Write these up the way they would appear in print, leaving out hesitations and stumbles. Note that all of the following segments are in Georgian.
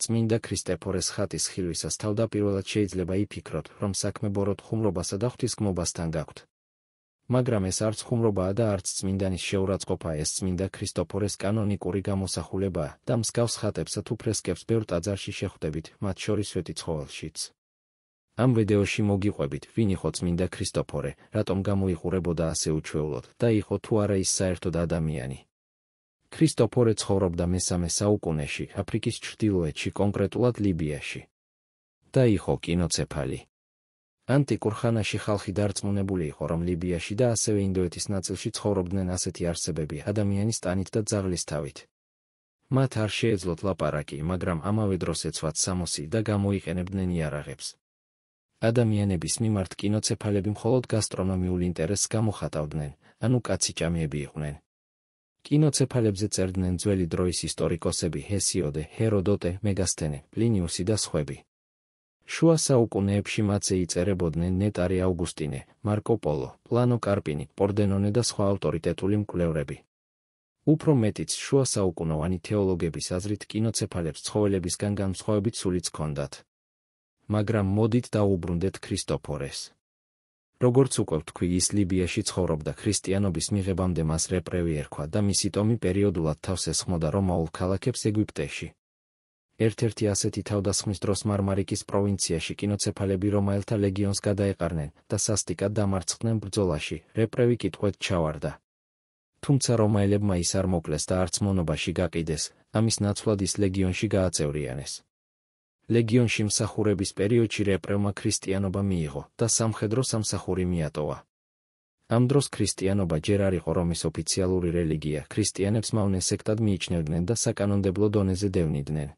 წმინდა ქრისტეფორეს ხატის ხილვისას თავდაპირველად შეიძლება იფიქროთ, რომ საქმე ბოროტ ხუმრობასა და ღვთისგმობასთან გაქვთ. მაგრამ ეს არც ხუმრობაა და არც წმინდანის შეურაცხყოფაა, ეს წმინდა ქრისტეფორეს კანონიკური გამოსახულებაა და მსგავს ხატებსა თუ ფრესკებს ბევრ ტაძარში შეხვდებით, მათ შორის სვეტიცხოველშიც. ამ ვიდეოში მოგიყვებით, ვინ იყო წმინდა ქრისტეფორე, რატომ გამოიყურებოდა ასე უჩვეულოდ და იყო თუ არა ის საერთოდ ადამიანი. ქრისტეფორე ცხოვრობდა მე-3 საუკუნეში, აფრიკის ჩრდილოეთში, კონკრეტულად ლიბიაში. და იყო კინოცეფალი. ანტიკურ ხანაში ხალხი დარწმუნებული იყო, რომ ლიბიაში და ასევე ინდოეთის ნაწილში ცხოვრობდნენ ასეთი არსებები ადამიანის ტანით და ძაღლის თავით. მათ არ შეეძლოთ ლაპარაკი, მაგრამ ამავე დროს ეცვათ სამოსი და გამოიყენებდნენ იარაღებს. ადამიანების მიმართ კინოცეფალები მხოლოდ გასტრონომიულ ინტერესს გამოხატავდნენ, ანუ კაციჭამიები იყვნენ. კინოცეფალებზე წერდნენ ძველი დროის ისტორიკოსები ჰესიოდე, ჰეროდოტე, მეგასთენე, პლინიუსი და სხვები. შუა საუკუნეებში მათზე იწერებოდნენ ნეტარი ავგუსტინე, მარკო პოლო, პლანო კარპინი, პორდენონე და სხვა ავტორიტეტული მკვლევრები. უფრო მეტიც შუა საუკუნოვანი თეოლოგების აზრით კინოცეფალებს ცხოველებისგან განსხვავებით სულიც ჰქონდათ. მაგრამ მოდით დაუბრუნდეთ ქრისტეფორეს. როგორც უკვე ვთქვი, ის ლიბიაში ცხოვრობდა, ქრისტიანობის მიღებამდე მას რეპრევი ერქვა და მისი ტომი პერიოდულად თავს ესხმოდა რომაულ ქალაქებს ეგვიპტეში. ერთ-ერთი ასეთი თავდასხმის დროს მარმარიკის პროვინციაში კინოცეფალები რომაელთა ლეგიონს გადაეყარნენ და სასტიკად დამარცხდნენ ბრძოლაში, რეპრევი კითხვით ჩავარდა. თუმცა რომაელებმა ის არ მოკლეს და არც მონობაში გაყიდეს, ამის ნაცვლად ის ლეგიონში გააწევრიანეს. ლეგიონში მსახურების პერიოდში რეპრევმა ქრისტიანობა მიიღო და სამხედრო სამსახური მიატოვა. ამ დროს ქრისტიანობა ჯერ არ იყო რომის ოფიციალური რელიგია, ქრისტიანებს მავნე სექტად მიიჩნევდნენ და საკანონმდებლო დონეზე დევნიდნენ.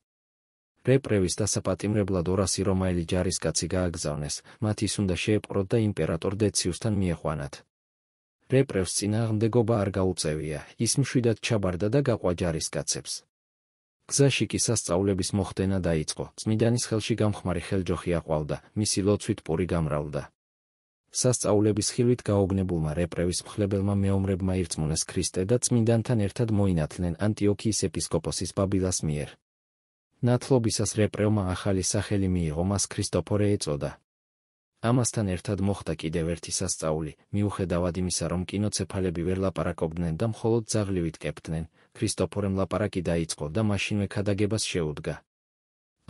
რეპრევის დასაპატიმრებლად 200 რომაელი ჯარისკაცი გააგზავნეს, მათ ის უნდა შეეპყროთ და იმპერატორ დეციუსთან მieხვანათ. რეპრევს წინააღმდეგობა არ გაუწევია, ის მშვიდად ჩაბარდა და გაყვა ჯარისკაცებს. გზაში კი სასწაულების მოხდენა დაიწყო, წმინდანის ხელში გამხმარი ხელჯოხი აყვავდა, მისი ლოცვით პური გამრავლდა. სასწაულების ხილვით გაოგნებულმა რეპრევის მხლებელმა მეომრებმა ირწმუნეს ქრისტე და წმინდანთან ერთად მოინათლნენ ანტიოქიის ეპისკოპოსის ბაბილას მიერ. ნათლობისას რეპრევმა ახალი სახელი მიიღო, მას ქრისტეფორე ეწოდა. ამასთან ერთად მოხდა კიდევ ერთი სასწაული, მიუხედავად იმისა, რომ კინოცეფალები ვერ ლაპარაკობდნენ და მხოლოდ ძაღლივით კეფდნენ, ქრისტეფორემ ლაპარაკი დაიწყო და მაშინვე ქადაგებას შეუდგა.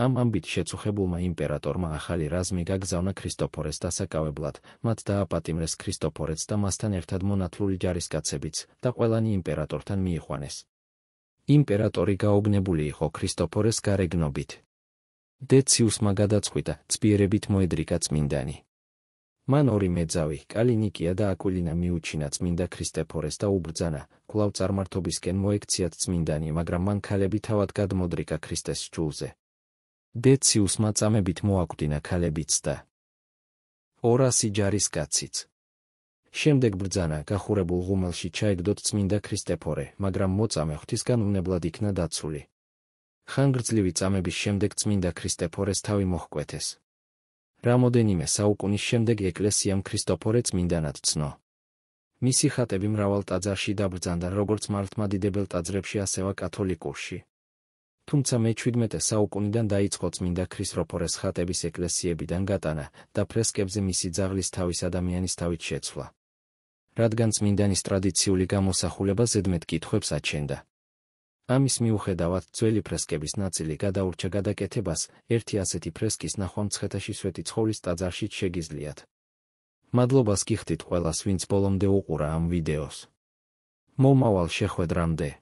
ამ ამბით შეწუხებულმა იმპერატორმა ახალი რაზმი გაგზავნა ქრისტეფორეს დასაკავებლად, მათ დააპატიმრეს ქრისტეფორეც და მასთან ერთად მონათლული ჯარისკაცებიც და ყველანი იმპერატორთან მიიყვანეს. იმპერატორი გაოგნებული იყო ქრისტეფორეს გარეგნობით. დეციუსმა გადაწყვიტა, ცბიერებით მოედრიკა წმინდანი. მან ორი მეძავი, კალინიკია და აკვილინა მიუჩინა წმინდა ქრისტეფორეს და უბრძანა, კვლავ წარმართობისკენ მოექციათ წმინდანი, მაგრამ მან ქალები თავად გადმოდრიკა ქრისტეს სჯულზე. დეციუსმა წამებით მოაკვდინა ქალებიც და 200 ჯარისკაციც. შემდეგ ბრძანა გახურებულ ღუმელში ჩაეგდოთ წმინდა ქრისტეფორე, მაგრამ მოწამე ღვთისგან უნებლად იქნა დაცული. ხანგრძლივი წამების შემდეგ წმინდა ქრისტეფორეს თავი მოჰკვეთეს. რამოდენიმე საუკუნის შემდეგ ეკლესიამ ქრისტეფორე წმინდანად ცნო. მისი ხატები მრავალ ტაძარში დაბრძანდა, როგორც მართლმადიდებელ ტაძრებში, ასევე კათოლიკურში. თუმცა მე-17 საუკუნიდან დაიწყო წმინდა ქრისტეფორეს ხატების ეკლესიებიდან გატანა და ფრესკებზე მისი ძაღლის თავის ადამიანის თავით შეცვლა. რადგან წმინდანის ტრადიციული გამოსახულება ზედმეტ კითხვებს აჩენდა. ამის მიუხედავად ძველი ფრესკების ნაწილი გადაურჩა გადაკეთებას, ერთი ასეთი ფრესკის ნახვა მცხეთაში სვეტიცხოვლის ტაძარშიც შეგიძლიათ. მადლობას გიხდით ყველას, ვინც ბოლომდე უყურა ამ ვიდეოს. მომავალ შეხვედრამდე.